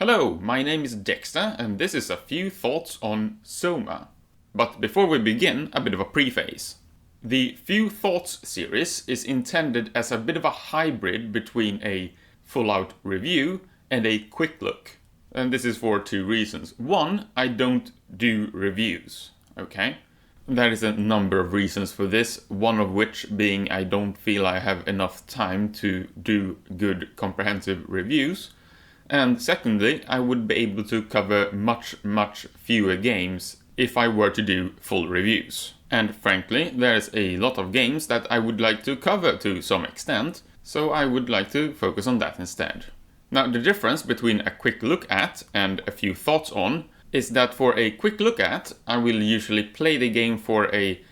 Hello, my name is Dexter and this is a few thoughts on SOMA. But before we begin, a bit of a preface. The Few Thoughts series is intended as a bit of a hybrid between a full-out review and a quick look. And this is for two reasons. One, I don't do reviews, okay? There is a number of reasons for this, one of which being I don't feel I have enough time to do good comprehensive reviews. And secondly, I would be able to cover much fewer games if I were to do full reviews. And frankly, there's a lot of games that I would like to cover to some extent, so I would like to focus on that instead. Now, the difference between a quick look at and a few thoughts on is that for a quick look at, I will usually play the game for a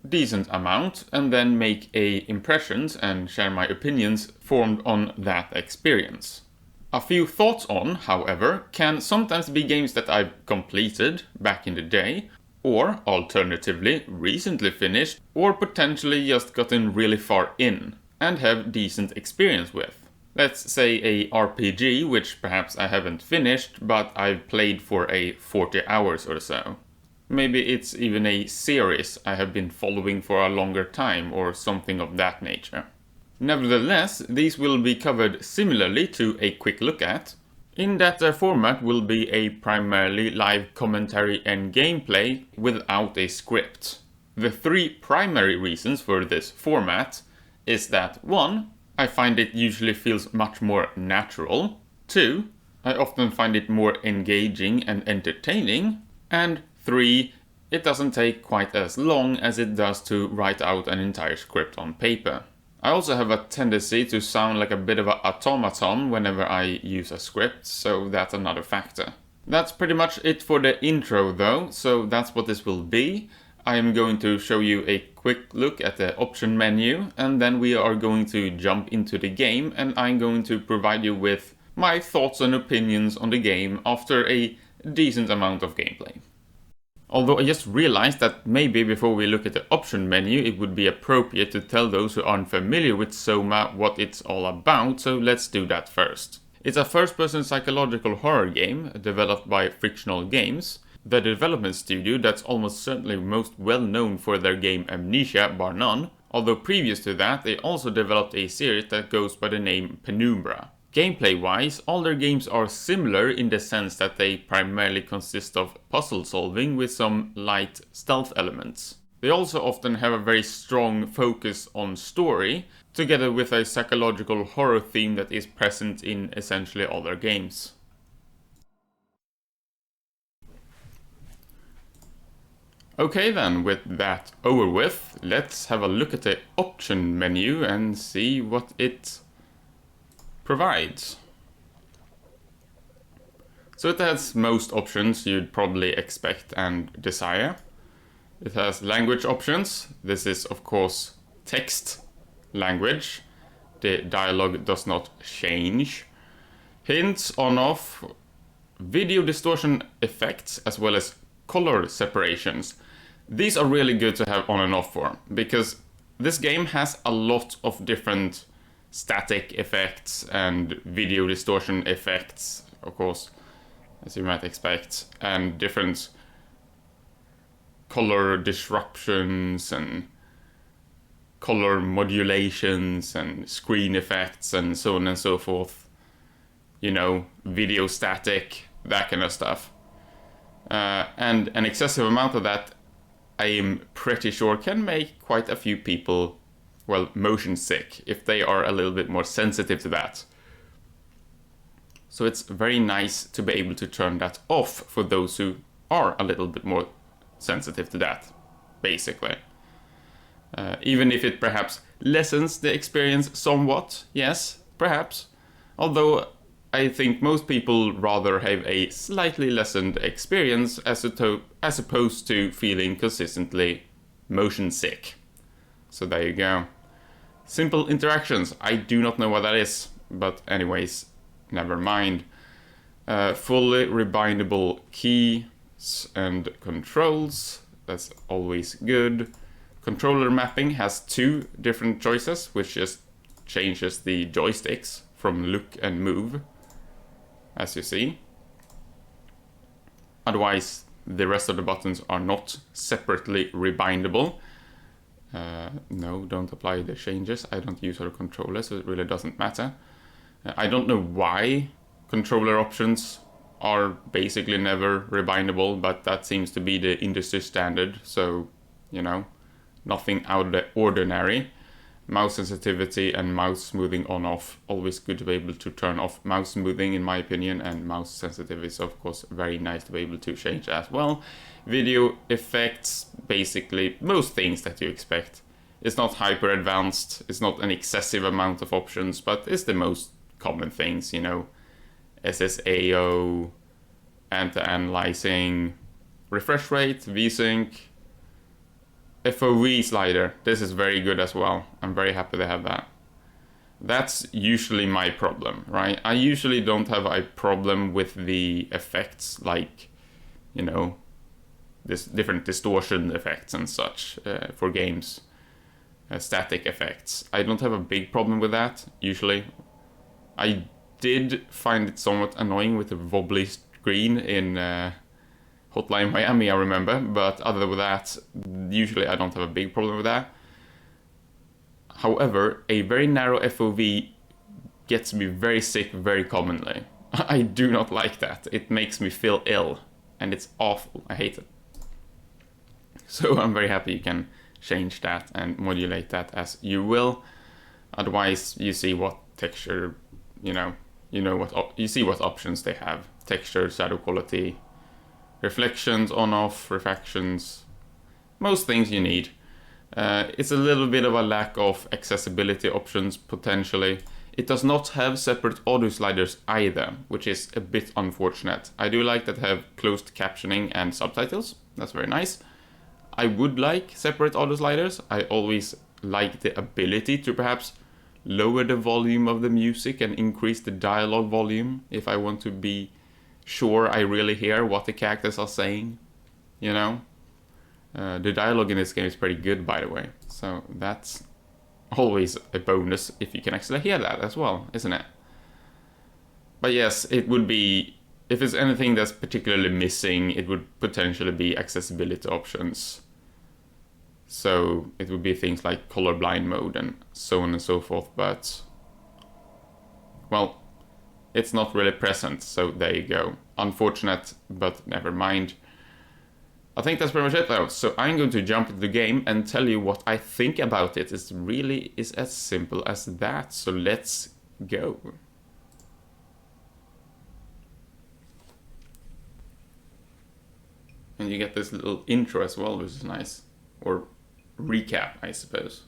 decent amount and then make impressions and share my opinions formed on that experience. A few thoughts on, however, can sometimes be games that I've completed back in the day, or alternatively recently finished, or potentially just gotten really far in and have decent experience with. Let's say a RPG which perhaps I haven't finished, but I've played for 40 hours or so. Maybe it's even a series I have been following for a longer time or something of that nature. Nevertheless, these will be covered similarly to a quick look at, in that their format will be a primarily live commentary and gameplay without a script. The three primary reasons for this format is that 1. I find it usually feels much more natural. 2. I often find it more engaging and entertaining. And 3. It doesn't take quite as long as it does to write out an entire script on paper. I also have a tendency to sound like a bit of an automaton whenever I use a script, so that's another factor. That's pretty much it for the intro though, so that's what this will be. I am going to show you a quick look at the option menu, and then we are going to jump into the game, and I'm going to provide you with my thoughts and opinions on the game after a decent amount of gameplay. Although I just realized that maybe before we look at the option menu, it would be appropriate to tell those who aren't familiar with SOMA what it's all about, so let's do that first. It's a first-person psychological horror game developed by Frictional Games, the development studio that's almost certainly most well known for their game Amnesia bar none, although previous to that they also developed a series that goes by the name Penumbra. Gameplay-wise, all their games are similar in the sense that they primarily consist of puzzle solving with some light stealth elements. They also often have a very strong focus on story, together with a psychological horror theme that is present in essentially all their games. Okay then, with that over with, let's have a look at the option menu and see what it provides. So it has most options you'd probably expect and desire. It has language options. This is of course text language. The dialogue does not change. Hints on/off, video distortion effects, as well as color separations. These are really good to have on and off for, because this game has a lot of different static effects and video distortion effects, of course, as you might expect, and different color disruptions and color modulations and screen effects and so on and so forth. You know, video static, that kind of stuff. And an excessive amount of that, I am pretty sure, can make quite a few people, well, motion sick, if they are a little bit more sensitive to that. So it's very nice to be able to turn that off for those who are a little bit more sensitive to that, basically. Even if it perhaps lessens the experience somewhat, yes, perhaps. Although I think most people rather have a slightly lessened experience as opposed to feeling consistently motion sick. So there you go. Simple interactions. I do not know what that is, but anyways, never mind. Fully rebindable keys and controls. That's always good. Controller mapping has 2 different choices, which just changes the joysticks from look and move, as you see. Otherwise, the rest of the buttons are not separately rebindable. No, don't apply the changes. I don't use other controllers, so it really doesn't matter. I don't know why controller options are basically never rebindable, but that seems to be the industry standard, so, you know, nothing out of the ordinary. Mouse sensitivity and mouse smoothing on off, always good to be able to turn off mouse smoothing in my opinion, and mouse sensitivity is of course very nice to be able to change as well. Video effects, basically most things that you expect. It's not hyper advanced, it's not an excessive amount of options, but it's the most common things, you know, SSAO, anti-aliasing, refresh rate, VSync, FOV slider. This is very good as well. I'm very happy to have that. That's usually my problem, right? I usually don't have a problem with the effects, like, you know, this different distortion effects and such for games, static effects. I don't have a big problem with that, usually. I did find it somewhat annoying with the wobbly screen in Hotline Miami, I remember, but other than that, usually I don't have a big problem with that. However, a very narrow FOV gets me very sick very commonly. I do not like that. It makes me feel ill, and it's awful. I hate it. So I'm very happy you can change that and modulate that as you will. Otherwise, you see what texture, you see what options they have. Texture, shadow quality, reflections, on-off, refractions, most things you need. It's a little bit of a lack of accessibility options, potentially. It does not have separate audio sliders either, which is a bit unfortunate. I do like that I have closed captioning and subtitles. That's very nice. I would like separate audio sliders. I always like the ability to perhaps lower the volume of the music and increase the dialogue volume if I want to be sure I really hear what the characters are saying, you know? The dialogue in this game is pretty good, by the way, so that's always a bonus if you can actually hear that as well, isn't it? But yes, it would be, if there's anything that's particularly missing, it would potentially be accessibility options. So it would be things like colorblind mode and so on and so forth, but, well, it's not really present, so there you go. Unfortunate, but never mind. I think that's pretty much it though, so I'm going to jump into the game and tell you what I think about it. It really is as simple as that, so let's go. And you get this little intro as well, which is nice. Or recap, I suppose.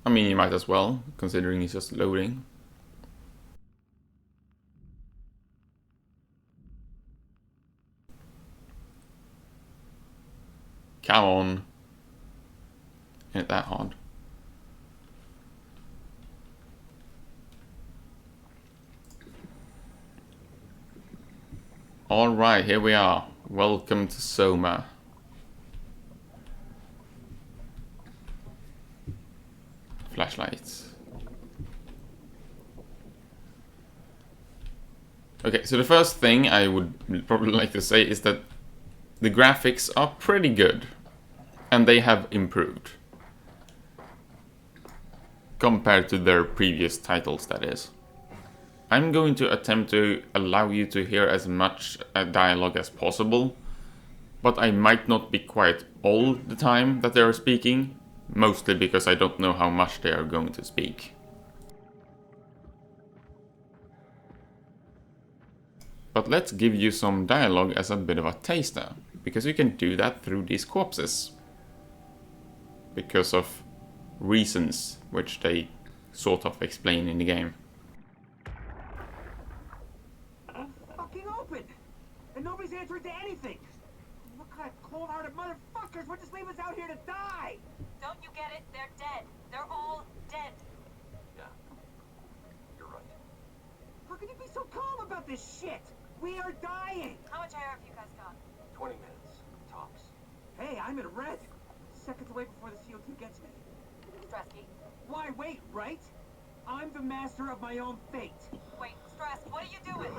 I mean, you might as well, considering it's just loading. Come on. Ain't that hard. Alright, here we are. Welcome to SOMA. Flashlights. Okay, so the first thing I would probably like to say is that the graphics are pretty good. And they have improved. Compared to their previous titles, that is. I'm going to attempt to allow you to hear as much dialogue as possible, but I might not be quiet all the time that they are speaking, mostly because I don't know how much they are going to speak. But let's give you some dialogue as a bit of a taster, because you can do that through these corpses. Because of reasons which they sort of explain in the game. Fucking open! And nobody's answering to anything! What kind of cold-hearted motherfuckers would just leave us out here to die? Don't you get it? They're dead. They're all dead. Yeah, you're right. How can you be so calm about this shit? We are dying! How much air have you guys got? 20 minutes, tops. Hey, I'm in red. Seconds away before the CO2 gets me. Stresky. Why wait, right? I'm the master of my own fate. Wait, Stress, what are you doing?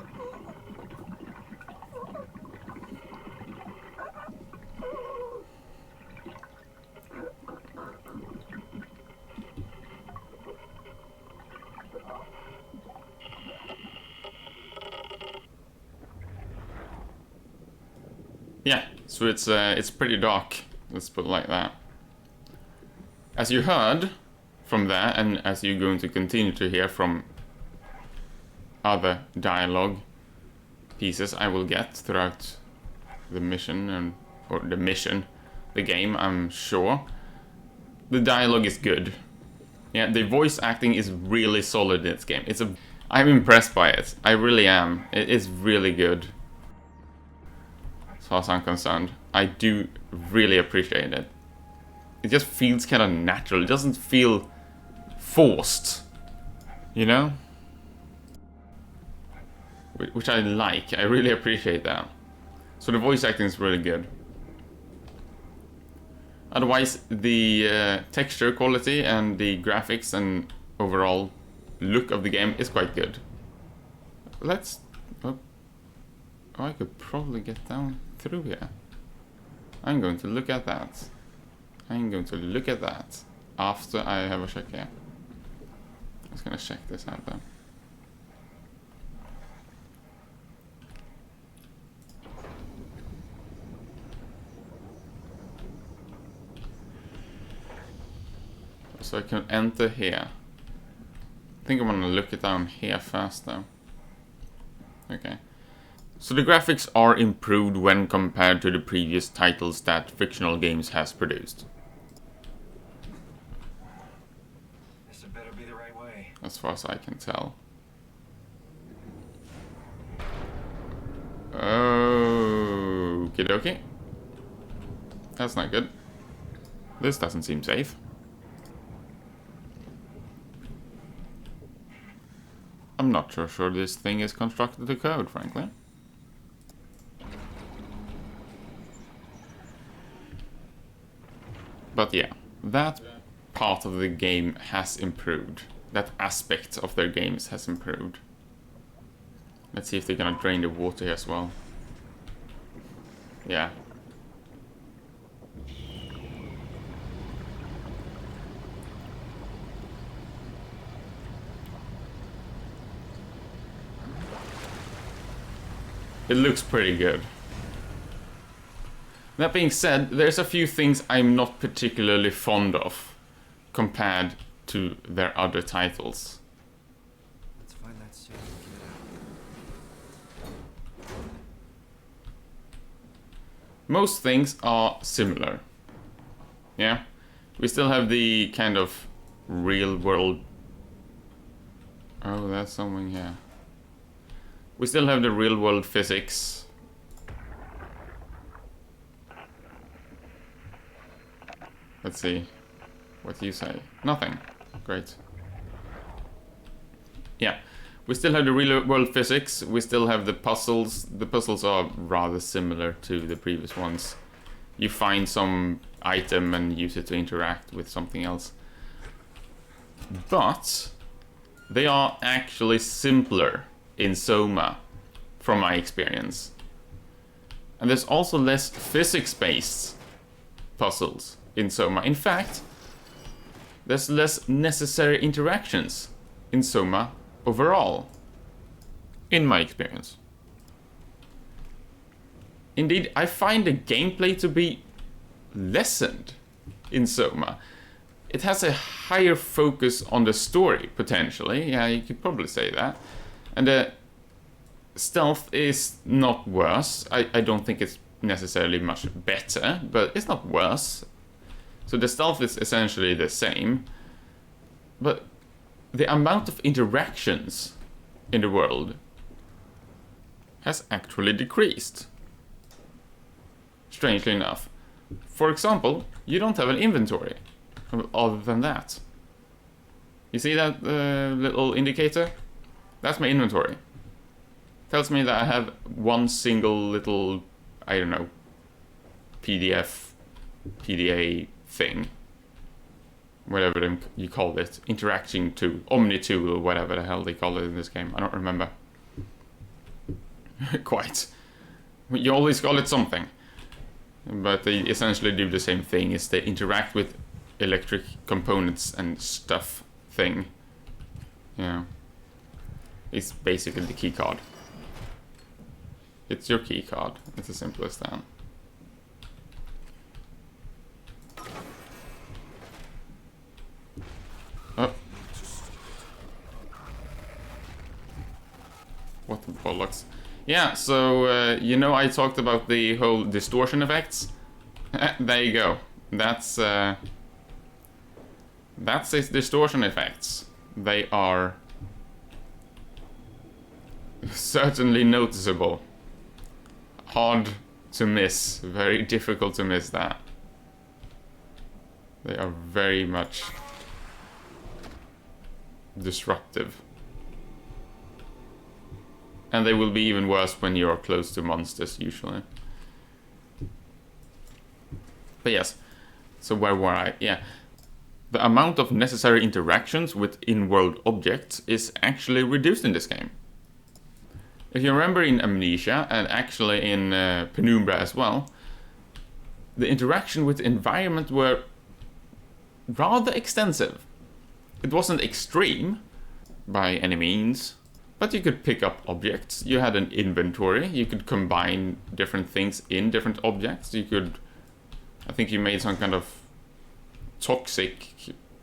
Yeah, so it's pretty dark, let's put it like that. As you heard from there, and as you're going to continue to hear from other dialogue pieces I will get throughout the mission, the game, I'm sure, the dialogue is good. Yeah, the voice acting is really solid in this game. I'm impressed by it. I really am. It is really good. As far as I'm concerned, I do really appreciate it. It just feels kind of natural. It doesn't feel forced, you know? Which I like. I really appreciate that. So the voice acting is really good. Otherwise, the texture quality and the graphics and overall look of the game is quite good. Let's... Oh, I could probably get down through here. I'm going to look at that. I'm going to look at that after I have a check here. I'm just going to check this out though. So I can enter here. I think I'm gonna look it down here first though. Okay. So the graphics are improved when compared to the previous titles that Fictional Games has produced. This had better be the right way. As far as I can tell. Okie dokie. That's not good. This doesn't seem safe. I'm not so sure this thing is constructed to code, frankly. But yeah, that part of the game has improved. That aspect of their games has improved. Let's see if they're gonna drain the water here as well. Yeah. It looks pretty good. That being said, there's a few things I'm not particularly fond of compared to their other titles. Let's find that suit and get out. Most things are similar. Yeah? We still have the kind of real world... Oh, there's something here. We still have the real world physics. Let's see what you say. Nothing. Great. Yeah. We still have the real world physics. We still have the puzzles. The puzzles are rather similar to the previous ones. You find some item and use it to interact with something else. But they are actually simpler in SOMA, from my experience. And there's also less physics-based puzzles in SOMA. In fact, there's less necessary interactions in SOMA overall, in my experience. Indeed, I find the gameplay to be lessened in SOMA. It has a higher focus on the story, potentially. Yeah, you could probably say that. And the stealth is not worse. I don't think it's necessarily much better, but it's not worse. So the stealth is essentially the same. But the amount of interactions in the world has actually decreased. Strangely enough. For example, you don't have an inventory other than that. You see that little indicator? That's my inventory. tells me that I have one single little, I don't know, PDF, PDA thing, whatever you call it, interaction tool, Omni tool, or whatever the hell they call it in this game. I don't remember quite. You always call it something, but they essentially do the same thing. Is they interact with electric components and stuff thing. Yeah, it's basically the key card. It's your key card. It's as simple as that. Oh. What the bollocks. Yeah, so, you know I talked about the whole distortion effects? There you go. That's its distortion effects. They are certainly noticeable. Hard to miss. Very difficult to miss that. They are very much disruptive. And they will be even worse when you're close to monsters, usually. But yes, so where were I? Yeah. The amount of necessary interactions with in-world objects is actually reduced in this game. If you remember in Amnesia, and actually in Penumbra as well, the interaction with the environment were rather extensive. It wasn't extreme, by any means, but you could pick up objects. You had an inventory, you could combine different things in different objects. You could, I think you made some kind of toxic,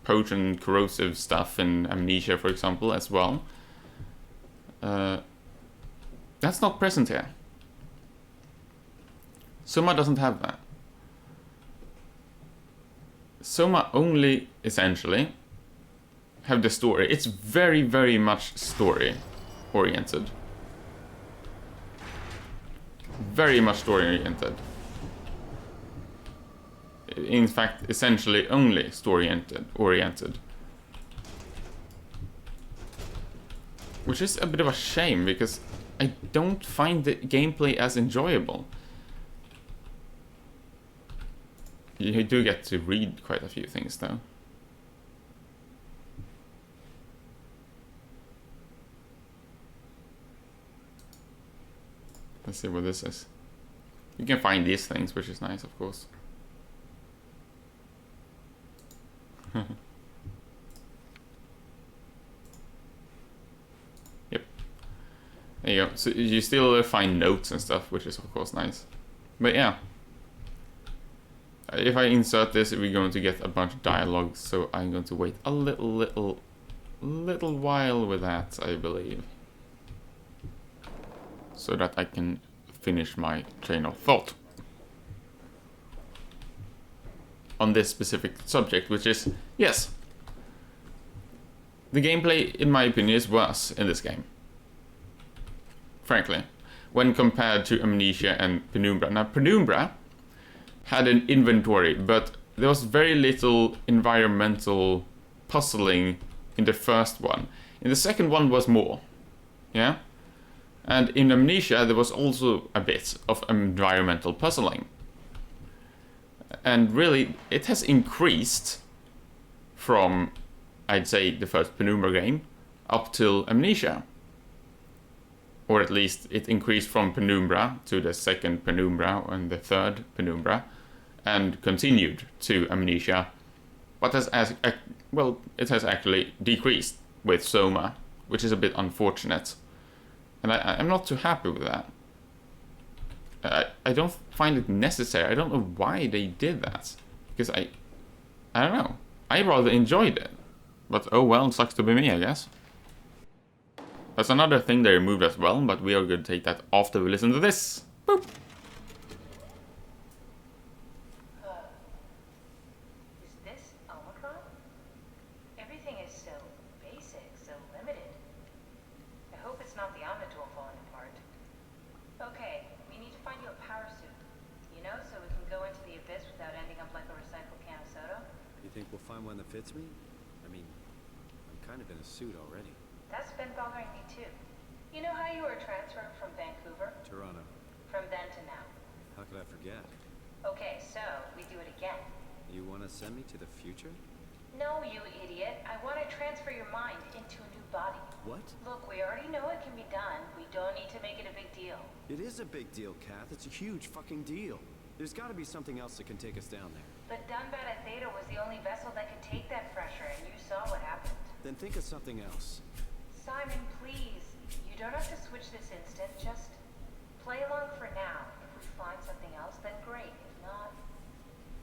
potent, corrosive stuff in Amnesia, for example, as well. That's not present here. SOMA doesn't have that. SOMA only, essentially, have the story. It's very, very much story-oriented. Very much story-oriented. In fact, essentially only story-oriented. Which is a bit of a shame, because I don't find the gameplay as enjoyable. You do get to read quite a few things, though. Let's see what this is. You can find these things, which is nice, of course. Yep. There you go. So you still find notes and stuff, which is of course nice. But yeah. If I insert this, we're going to get a bunch of dialogue, so I'm going to wait a little while with that, I believe. So that I can finish my train of thought on this specific subject, which is, yes, the gameplay, in my opinion, is worse in this game. Frankly, when compared to Amnesia and Penumbra. Now, Penumbra had an inventory, but there was very little environmental puzzling in the first one. In the second one was more, yeah? And in Amnesia, there was also a bit of environmental puzzling. And really, it has increased from, I'd say, the first Penumbra game up till Amnesia. Or at least it increased from Penumbra to the second Penumbra and the third Penumbra, and continued to Amnesia. But it has actually decreased with SOMA, which is a bit unfortunate. And I'm not too happy with that. I don't find it necessary. I don't know why they did that. Because I don't know. I rather enjoyed it. But oh well, it sucks to be me, I guess. That's another thing they removed as well, but we are going to take that after we listen to this. Boop. Is this Omicron? Everything is so basic, so limited. I hope it's not the Omnitool falling apart. Okay, we need to find you a power suit. You know, so we can go into the abyss without ending up like a recycled can of soda. You think we'll find one that fits me? I mean, I'm kind of in a suit already. That's been bothering me too. You know how you were transferred from Vancouver? Toronto. From then to now. How could I forget? Okay, so we do it again. You want to send me to the future? No, you idiot. I want to transfer your mind into a new body. What? Look, we already know it can be done. We don't need to make it a big deal. It is a big deal, Kath. It's a huge fucking deal. There's got to be something else that can take us down there. But Dunbat Theta was the only vessel that could take that pressure, and you saw what happened. Then think of something else. Simon, please. You don't have to switch this instant. Just play along for now. If we find something else, then great. If not...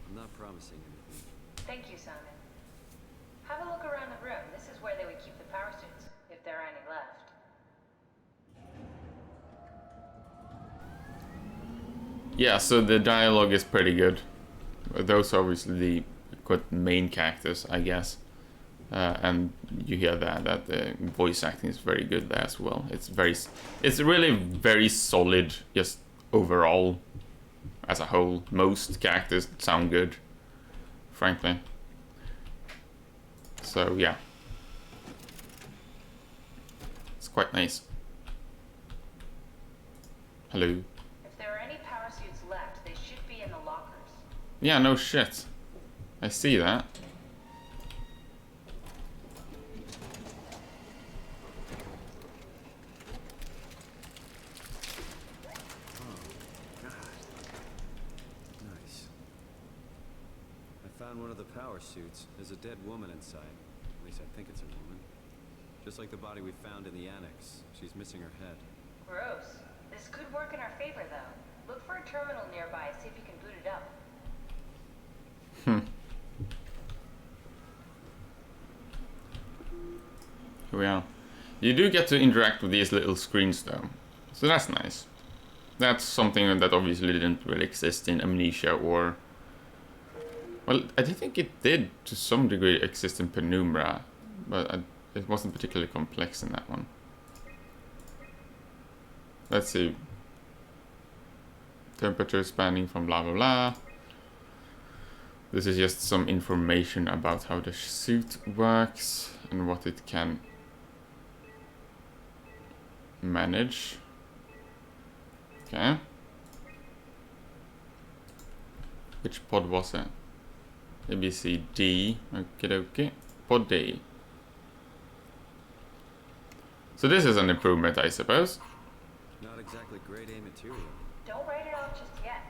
I'm not promising anything. Thank you, Simon. Have a look around the room. This is where they would keep the power suits, if there are any left. Yeah, so the dialogue is pretty good. Those are obviously the quite main characters, I guess. And you hear that the voice acting is very good there as well. It's really very solid, just overall, as a whole. Most characters sound good, frankly. So yeah, it's quite nice. Hello. If there are any power suits left, they should be in the lockers. Yeah, no shit. I see that. Nice. I found one of the power suits. There's a dead woman inside. At least I think it's a woman. Just like the body we found in the annex. She's missing her head. Gross. This could work in our favor, though. Look for a terminal nearby, see if you can boot it up. Here we are. You do get to interact with these little screens though, so that's nice. That's something that obviously didn't really exist in Amnesia or... Well, I think it did to some degree exist in Penumbra, but it wasn't particularly complex in that one. Let's see. Temperature spanning from blah blah blah. This is just some information about how the suit works and what it can manage. Okay. Which pod was it? A, B, C, D. Okay, okay. Pod D. So this is an improvement, I suppose. Not exactly grade A material. Don't write it off just yet.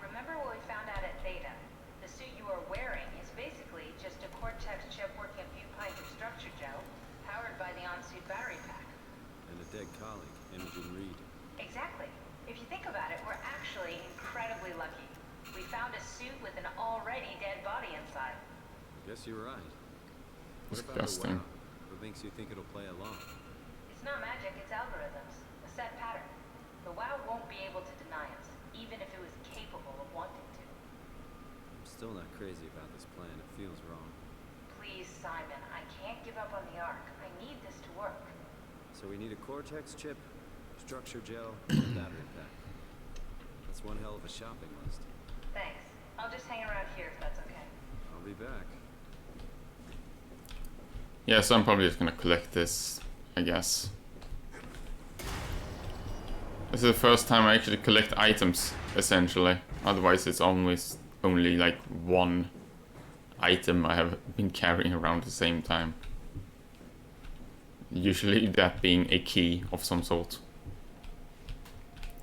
Remember what we found out at Theta? The suit you are wearing is basically just a Cortex chip working a few pints of structure gel, powered by the on-suit battery pack. And a dead colleague, Imogen Reed. Exactly. If you think about it, we're actually incredibly lucky. We found a suit with an already dead body inside. I guess you're right. What about the Disgusting. WoW? What makes you think it'll play along? It's not magic, it's algorithms. A set pattern. The WoW won't be able to deny us, even if it was capable of wanting to. I'm still not crazy about this plan. It feels wrong. Please, Simon, I can't give up on the Ark. I need this to work. So we need a Cortex chip, structure gel, and battery pack. That's one hell of a shopping list. Thanks. I'll just hang around here if that's okay. I'll be back. Yeah, so I'm probably just gonna collect this, I guess. This is the first time I actually collect items, essentially. Otherwise it's always only like one item I have been carrying around at the same time. Usually that being a key of some sort.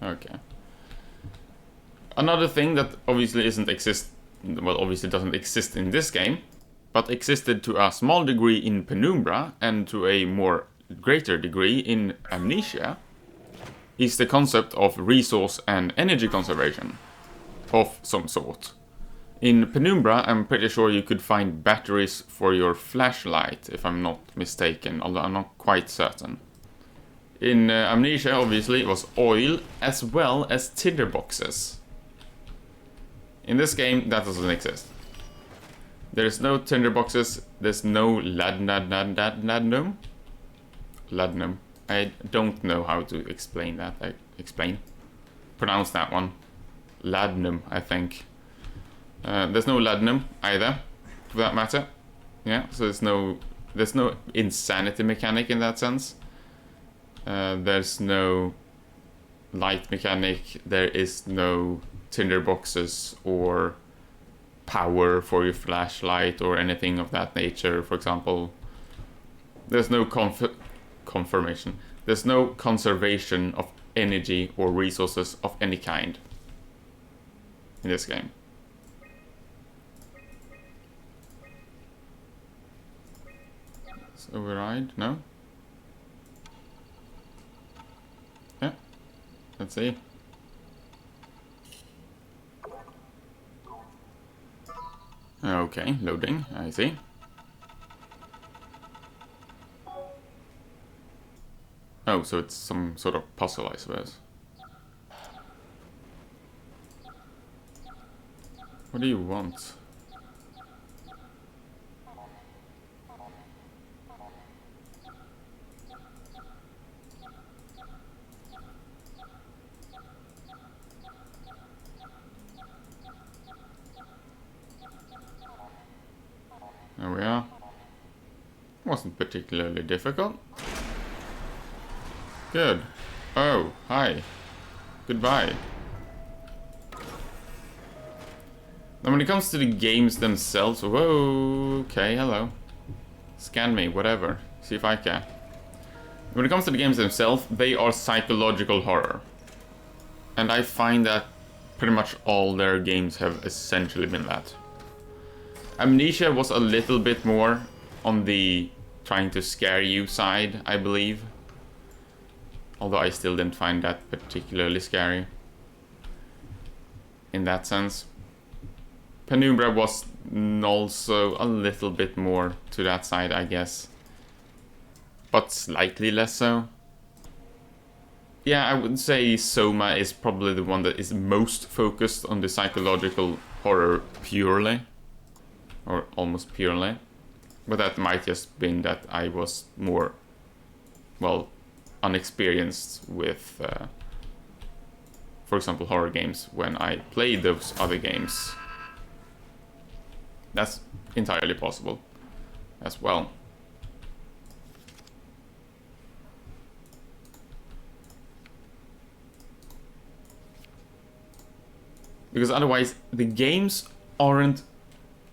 Okay. Another thing that obviously obviously doesn't exist in this game, but existed to a small degree in Penumbra and to a more greater degree in Amnesia, is the concept of resource and energy conservation of some sort. In Penumbra, I'm pretty sure you could find batteries for your flashlight, if I'm not mistaken, although I'm not quite certain. In Amnesia, obviously, it was oil as well as tinderboxes. In this game, that doesn't exist. There's no tinderboxes, there's no ladnum. Ladnum. I don't know how to explain that. Pronounce that one. Ladnum, I think. There's no ladnum either, for that matter. Yeah, so there's no insanity mechanic in that sense. There's no light mechanic, there is no tinder boxes or power for your flashlight or anything of that nature, for example. There's no confirmation. There's no conservation of energy or resources of any kind in this game. Let's override, no? Yeah, let's see. Okay, loading, I see. Oh, so it's some sort of puzzle, I suppose. What do you want? There we are. Wasn't particularly difficult. Good. Oh, hi. Goodbye. Now when it comes to the games themselves, whoa, okay, hello. Scan me, whatever. See if I can. When it comes to the games themselves, they are psychological horror. And I find that pretty much all their games have essentially been that. Amnesia was a little bit more on the trying to scare you side, I believe. Although I still didn't find that particularly scary. In that sense. Penumbra was also a little bit more to that side, I guess. But slightly less so. Yeah, I would say Soma is probably the one that is most focused on the psychological horror purely. Or almost purely. But that might just been that I was more, well, unexperienced with, for example, horror games when I played those other games. That's entirely possible as well. Because otherwise, the games aren't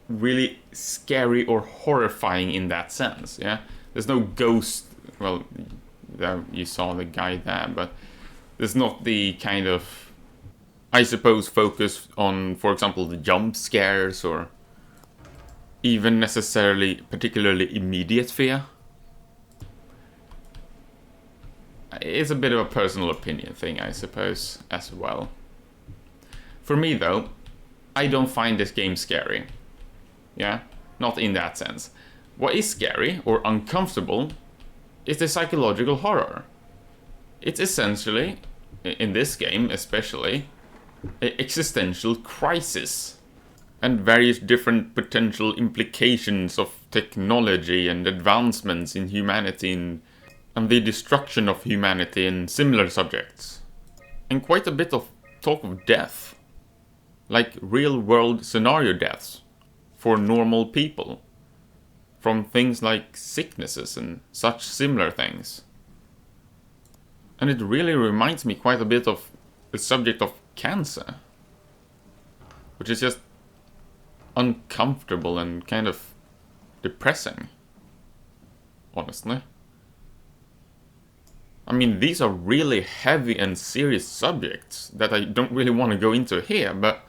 really scary or horrifying in that sense, yeah? There's no ghost, well, you saw the guy there, but there's not the kind of, I suppose, focus on, for example, the jump scares or even necessarily particularly immediate fear. It's a bit of a personal opinion thing, I suppose, as well. For me, though, I don't find this game scary. Yeah? Not in that sense. What is scary or uncomfortable is the psychological horror. It's essentially, in this game especially, an existential crisis. And various different potential implications of technology and advancements in humanity and the destruction of humanity and similar subjects. And quite a bit of talk of death. Like real-world scenario deaths for normal people. From things like sicknesses and such similar things. And it really reminds me quite a bit of the subject of cancer. Which is just uncomfortable and kind of depressing. Honestly. I mean, these are really heavy and serious subjects that I don't really want to go into here, but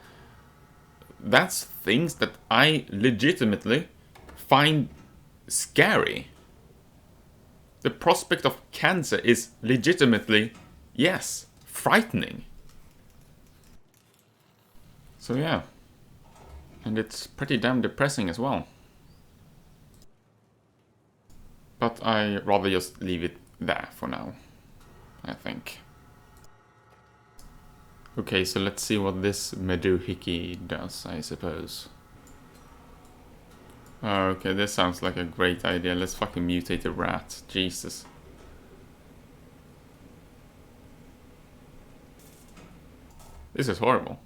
that's things that I legitimately find scary. The prospect of cancer is legitimately, yes, frightening. So yeah. And it's pretty damn depressing as well. But I rather just leave it there for now, I think. Okay, so let's see what this Meduhiki does, I suppose. Okay, this sounds like a great idea. Let's fucking mutate a rat. Jesus. This is horrible.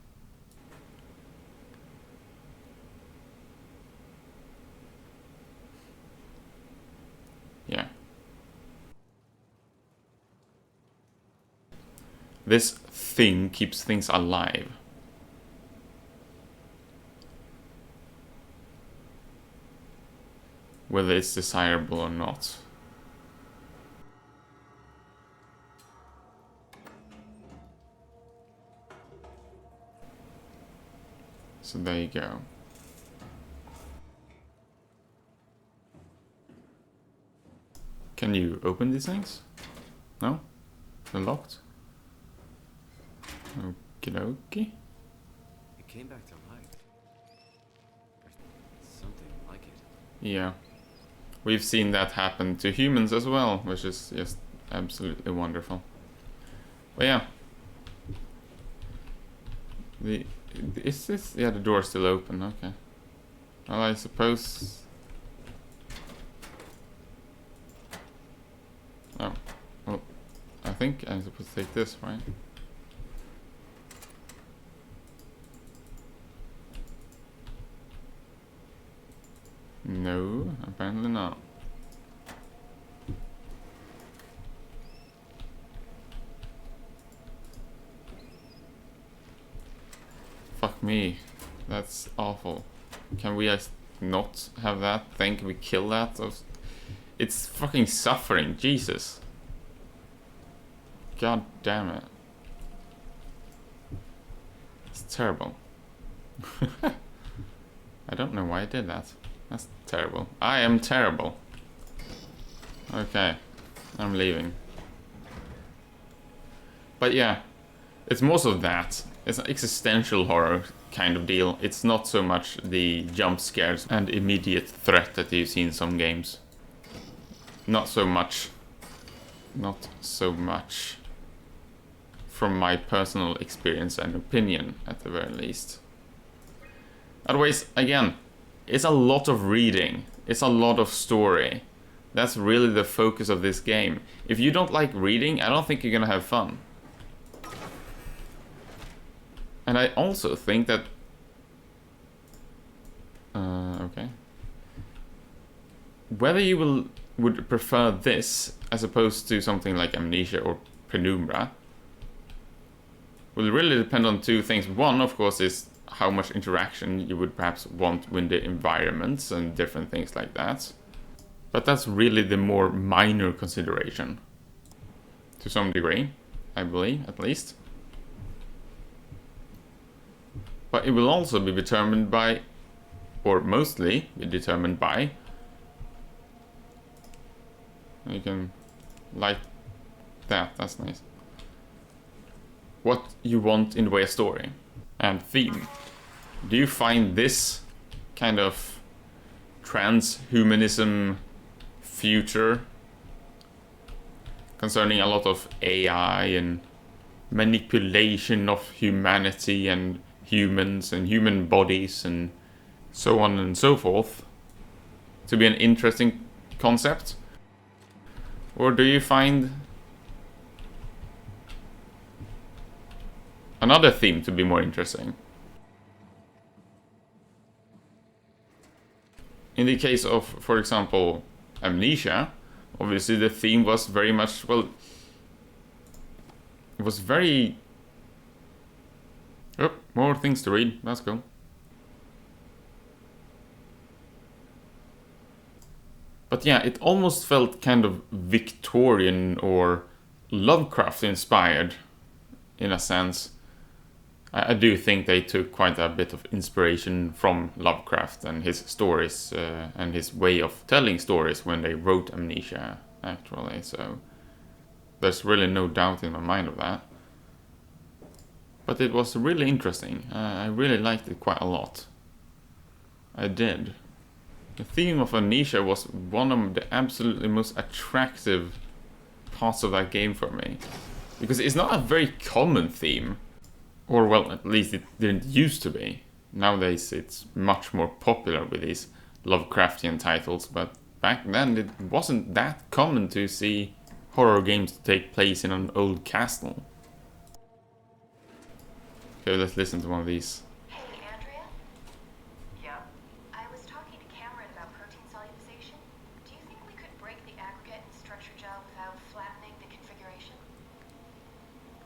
Yeah. this thing keeps things alive. Whether it's desirable or not. So there you go. Can you open these things? No? They're locked? Okie dokie. It came back to life. There's something like it. Yeah. We've seen that happen to humans as well, which is just absolutely wonderful. But yeah. Is this... Yeah, the door's still open, okay. Well, I suppose... Oh, well, I think I'm supposed to take this, right? No, apparently not. Fuck me, that's awful. Can we not have that thing? Can we kill that? It's fucking suffering, Jesus. God damn it. It's terrible. I don't know why I did that. That's terrible. I am terrible. Okay, I'm leaving. But yeah, it's most of that. It's an existential horror kind of deal. It's not so much the jump scares and immediate threat that you see in some games. Not so much. Not so much. From my personal experience and opinion, at the very least. Otherwise, again, it's a lot of reading. It's a lot of story. That's really the focus of this game. If you don't like reading, I don't think you're gonna have fun. And I also think that... okay. Whether you would prefer this as opposed to something like Amnesia or Penumbra will really depend on two things. One, of course, is how much interaction you would perhaps want with the environments and different things like that. But that's really the more minor consideration. To some degree, I believe, at least. But it will also be determined by, or mostly be determined by, you can light that, that's nice, what you want in the way of story and theme. Do you find this kind of transhumanism future concerning a lot of AI and manipulation of humanity and humans and human bodies and so on and so forth to be an interesting concept? Or do you find another theme to be more interesting? In the case of, for example, Amnesia, obviously the theme was very much, well, it was very... Oh, more things to read, let's go. But yeah, it almost felt kind of Victorian or Lovecraft inspired, in a sense. I do think they took quite a bit of inspiration from Lovecraft and his stories and his way of telling stories when they wrote Amnesia, actually. So there's really no doubt in my mind of that. But it was really interesting. I really liked it quite a lot. I did. The theme of Amnesia was one of the absolutely most attractive parts of that game for me. Because it's not a very common theme. Or, well, at least it didn't used to be. Nowadays it's much more popular with these Lovecraftian titles, but back then it wasn't that common to see horror games take place in an old castle. Okay, let's listen to one of these. Hey, Andrea? Yeah? I was talking to Cameron about protein solubilization. Do you think we could break the aggregate and structure gel without flattening the configuration?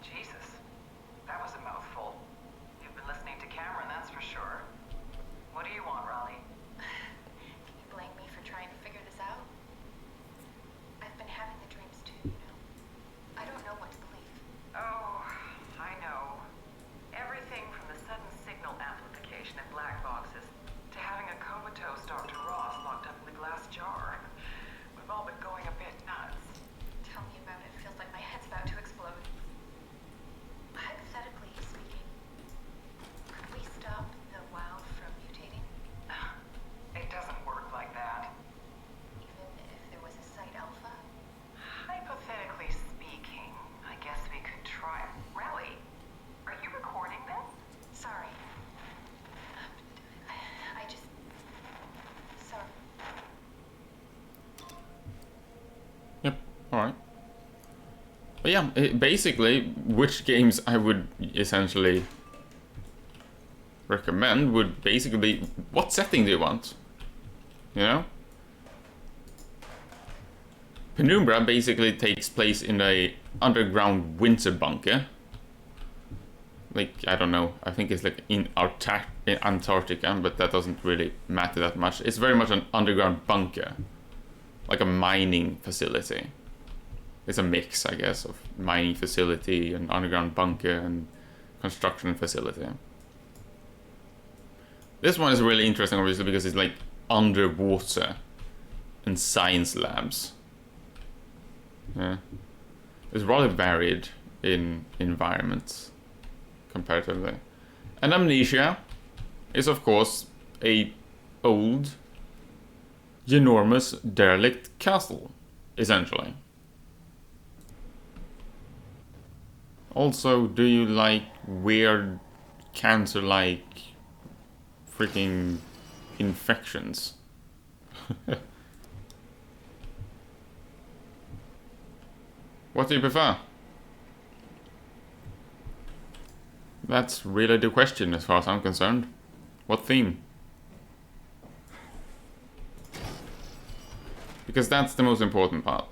Jesus, that was a mouthful. You've been listening to Cameron, that's for sure. What do you want, Raleigh? Can you blame me for trying to figure this out? I've been having the dreams too, you know. I don't know what to believe. Oh, I know. Everything from the sudden signal amplification in black boxes to having a comatose Dr. Ross locked up in the glass jar. We've all been going a bit nuts. Tell me about it. Feels like my head's about to explode. Hypothetically speaking, could we stop the wild from mutating? It doesn't work like that. Even if there was a site alpha? Hypothetically speaking, I guess we could try. Rally, are you recording this? Sorry. I just... Sorry. Yep, alright. But yeah, basically, which games I would essentially recommend would basically be, what setting do you want? You know? Penumbra basically takes place in a underground winter bunker. Like, I don't know, I think it's like in Antarctica, but that doesn't really matter that much. It's very much an underground bunker. Like a mining facility. It's a mix, I guess, of mining facility and underground bunker and construction facility. This one is really interesting, obviously, because it's like underwater and science labs. Yeah. It's rather varied in environments comparatively. And Amnesia is, of course, a old, ginormous, derelict castle, essentially. Also, do you like weird cancer-like freaking infections? What do you prefer? That's really the question as far as I'm concerned. What theme? Because that's the most important part.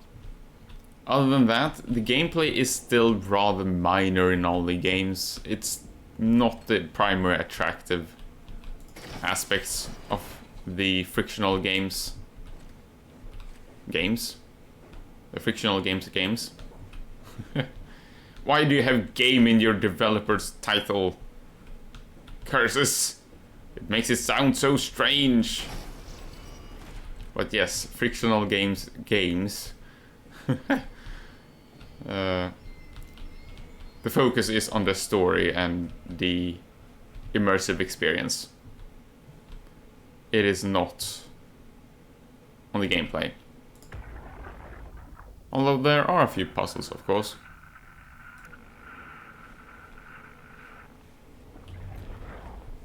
Other than that, the gameplay is still rather minor in all the games. It's not the primary attractive aspects of the frictional games. The frictional games. Why do you have game in your developer's title? Curses! It makes it sound so strange. But yes, frictional games. The focus is on the story and the immersive experience. It is not on the gameplay. Although there are a few puzzles, of course.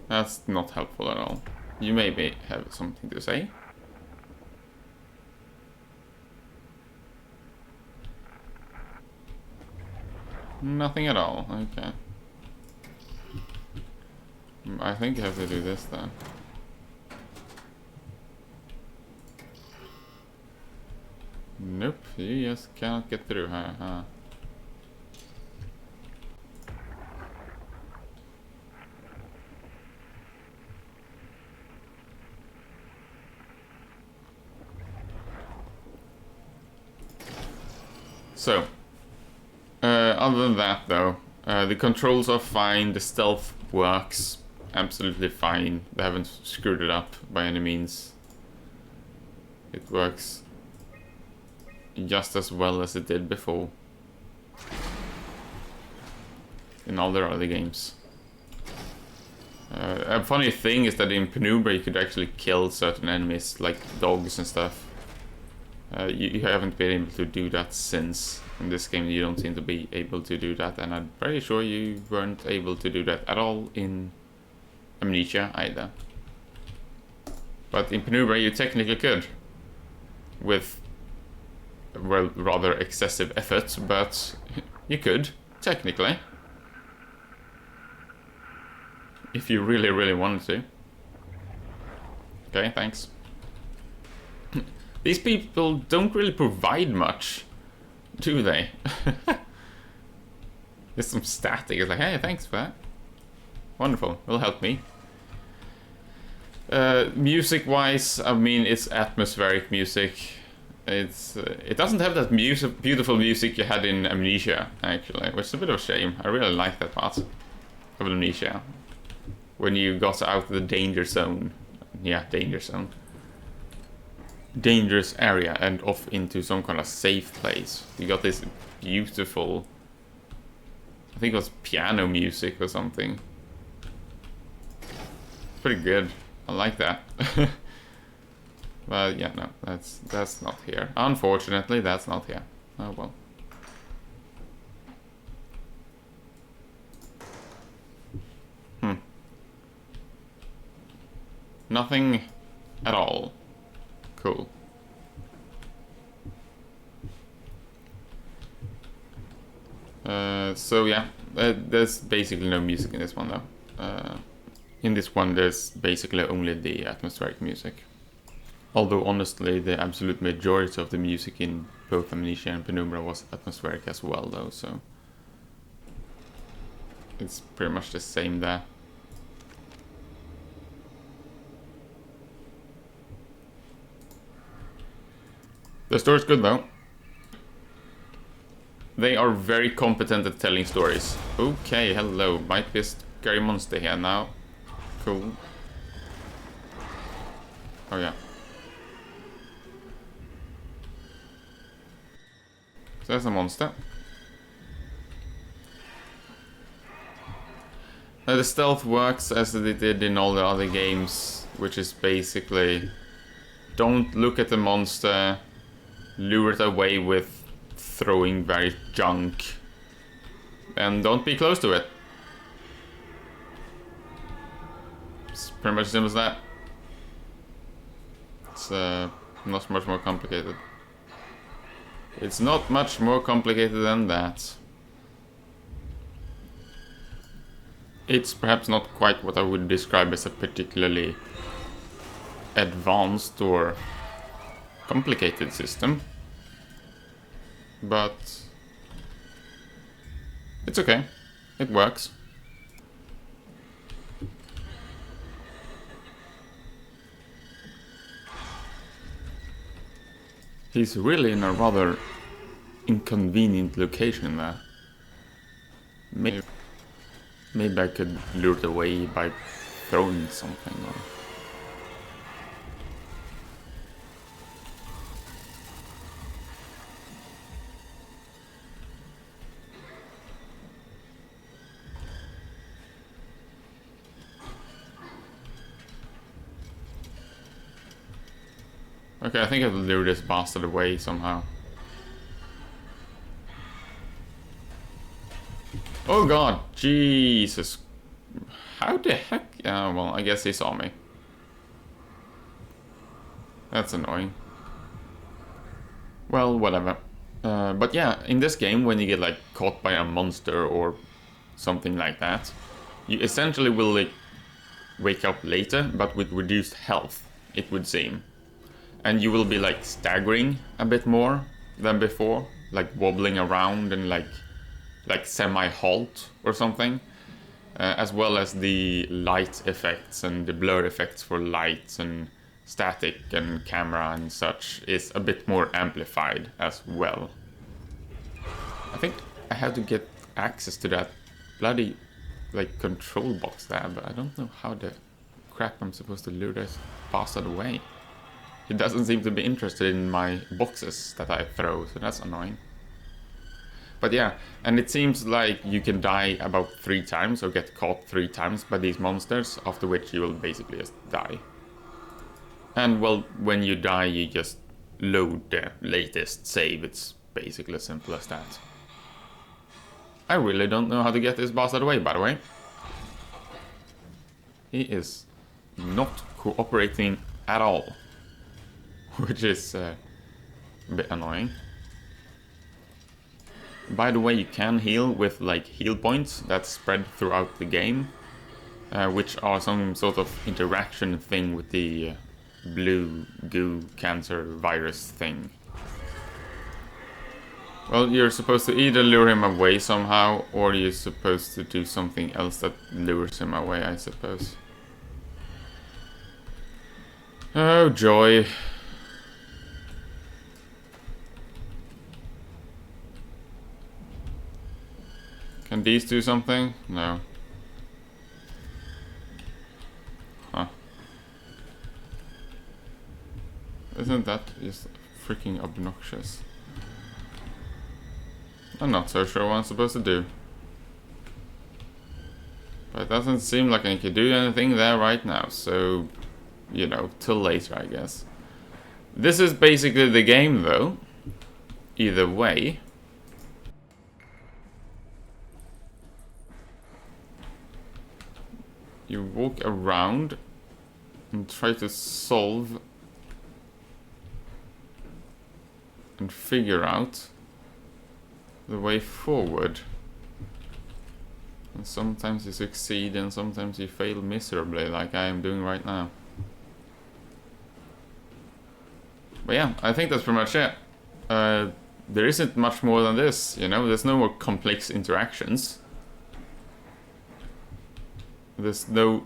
That's not helpful at all. You maybe have something to say? Nothing at all, okay. I think I have to do this then. Nope, you just cannot get through here, huh? So, other than that though, the controls are fine, the stealth works absolutely fine. They haven't screwed it up by any means. It works just as well as it did before in all their other games. A funny thing is that in Penumbra you could actually kill certain enemies, like dogs and stuff. You haven't been able to do that since. In this game you don't seem to be able to do that, and I'm pretty sure you weren't able to do that at all in Amnesia either. But in Penumbra you technically could. With, well, rather excessive effort, but you could, technically. If you really, really wanted to. Okay, thanks. These people don't really provide much, do they? There's some static. It's like, hey, thanks for that. Wonderful. Will help me. Music-wise, I mean, it's atmospheric music. It doesn't have that beautiful music you had in Amnesia, actually, which is a bit of a shame. I really like that part of Amnesia. When you got out of the danger zone. Yeah, danger zone. Dangerous area and off into some kind of safe place. You got this beautiful, I think it was piano music or something. Pretty good. I like that. Well, yeah, no, that's not here. Unfortunately, that's not here. Oh well. Nothing at all. Cool. So yeah, there's basically no music in this one though. In this one there's basically only the atmospheric music. Although honestly the absolute majority of the music in both Amnesia and Penumbra was atmospheric as well though, so it's pretty much the same there. The story's good though. They are very competent at telling stories. Okay, hello. Might be a scary monster here now. Cool. Oh yeah. So there's a monster. Now the stealth works as it did in all the other games, which is basically don't look at the monster, lure it away with throwing very junk, and don't be close to it. It's pretty much as simple as that. It's not much more complicated. It's not much more complicated than that. It's perhaps not quite what I would describe as a particularly advanced or complicated system, but it's okay. It works. He's really in a rather inconvenient location there. Maybe I could lure it away by throwing something or... Okay, I think I have to lure this bastard away somehow. Oh god, Jesus. How the heck? Well, I guess he saw me. That's annoying. Well, whatever. But yeah, in this game, when you get like caught by a monster or something like that, you essentially will like wake up later, but with reduced health, it would seem. And you will be like staggering a bit more than before, like wobbling around and like semi-halt or something, as well as the light effects and the blur effects for lights and static and camera and such is a bit more amplified as well. I think I have to get access to that bloody like control box there, but I don't know how the crap I'm supposed to lure this bastard away. He doesn't seem to be interested in my boxes that I throw, so that's annoying. But yeah, and it seems like you can die about 3 times or get caught 3 times by these monsters, after which you will basically just die. And well, when you die you just load the latest save, it's basically as simple as that. I really don't know how to get this bastard away, by the way. He is not cooperating at all. Which is a bit annoying. By the way, you can heal with like heal points that spread throughout the game, which are some sort of interaction thing with the blue goo cancer virus thing. Well, you're supposed to either lure him away somehow, or you're supposed to do something else that lures him away, I suppose. Oh, joy. Can these do something? No. Huh. Isn't that just freaking obnoxious? I'm not so sure what I'm supposed to do. But it doesn't seem like I can do anything there right now, so, you know, till later, I guess. This is basically the game, though. Either way. You walk around and try to solve and figure out the way forward. And sometimes you succeed and sometimes you fail miserably, like I am doing right now. But yeah, I think that's pretty much it. There isn't much more than this, you know, there's no more complex interactions. There's no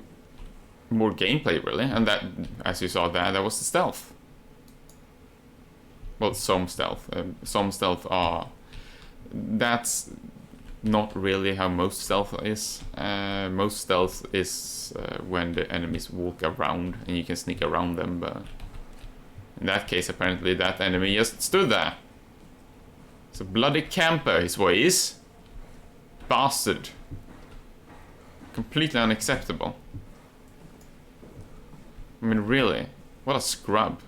more gameplay really, and that, as you saw there, that was the stealth. Well, some stealth. Some stealth are... That's not really how most stealth is. Most stealth is when the enemies walk around and you can sneak around them, but in that case apparently that enemy just stood there. It's a bloody camper is what he is. Bastard. Completely unacceptable. I mean, really? What a scrub.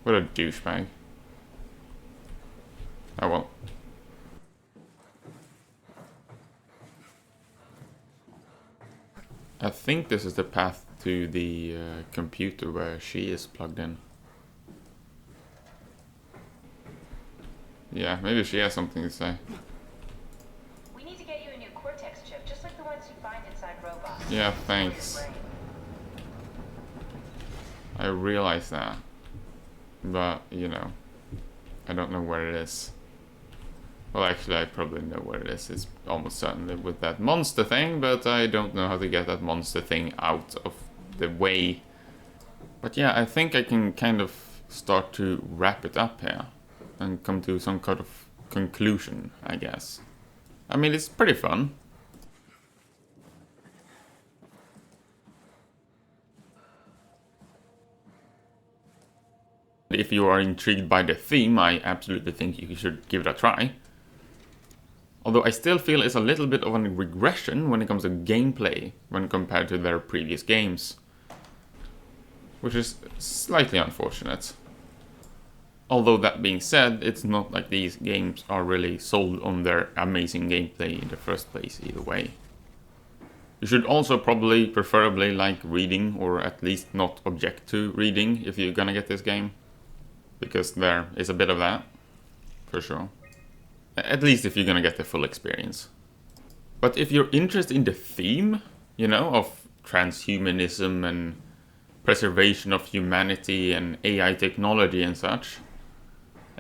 What a douchebag. Oh well. I think this is the path to the computer where she is plugged in. Yeah, maybe she has something to say. We need to get you a new cortex chip, just like the ones you find inside robots. Yeah, thanks. I realize that. But, you know, I don't know where it is. Well, actually, I probably know where it is. It's almost certainly with that monster thing, but I don't know how to get that monster thing out of the way. But yeah, I think I can kind of start to wrap it up here and come to some kind of conclusion, I guess. I mean, it's pretty fun. If you are intrigued by the theme, I absolutely think you should give it a try. Although I still feel it's a little bit of a regression when it comes to gameplay when compared to their previous games. Which is slightly unfortunate. Although that being said, it's not like these games are really sold on their amazing gameplay in the first place either way. You should also probably preferably like reading, or at least not object to reading if you're gonna get this game. Because there is a bit of that, for sure. At least if you're gonna get the full experience. But if you're interested in the theme, you know, of transhumanism and preservation of humanity and AI technology and such,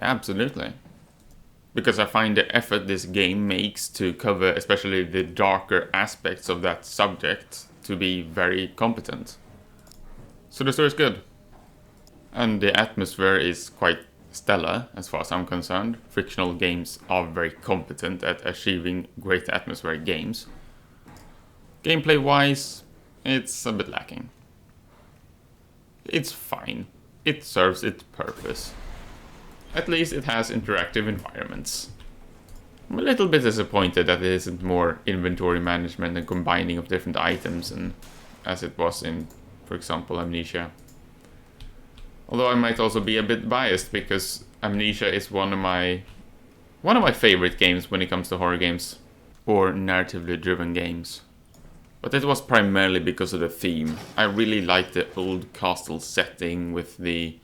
absolutely. Because I find the effort this game makes to cover especially the darker aspects of that subject to be very competent. So the story is good. And the atmosphere is quite stellar, as far as I'm concerned. Fictional games are very competent at achieving great atmospheric games. Gameplay-wise, it's a bit lacking. It's fine. It serves its purpose. At least it has interactive environments. I'm a little bit disappointed that it isn't more inventory management and combining of different items, and as it was in, for example, Amnesia. Although I might also be a bit biased because Amnesia is one of my favorite games when it comes to horror games or narratively driven games. But it was primarily because of the theme. I really like the old castle setting with the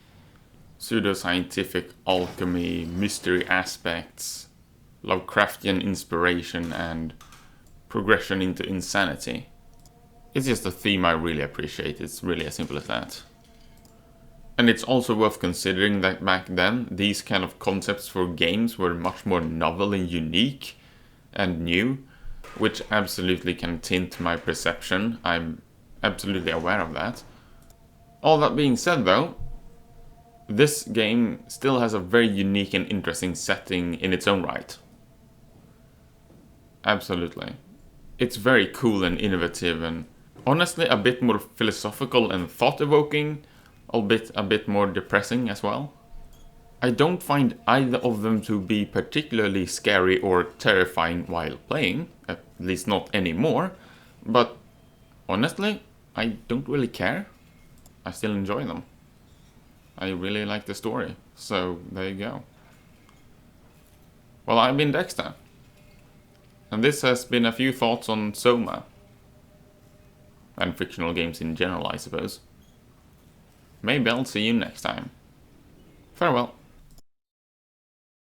pseudoscientific alchemy, mystery aspects, Lovecraftian inspiration and progression into insanity. It's just a theme I really appreciate. It's really as simple as that. And it's also worth considering that back then, these kind of concepts for games were much more novel and unique and new, which absolutely can tint my perception. I'm absolutely aware of that. All that being said though, this game still has a very unique and interesting setting in its own right. Absolutely. It's very cool and innovative and honestly a bit more philosophical and thought-evoking, albeit a bit more depressing as well. I don't find either of them to be particularly scary or terrifying while playing, at least not anymore, but honestly, I don't really care. I still enjoy them. I really like the story, so there you go. Well, I've been Dexter, and this has been a few thoughts on SOMA, and fictional games in general, I suppose. Maybe I'll see you next time. Farewell.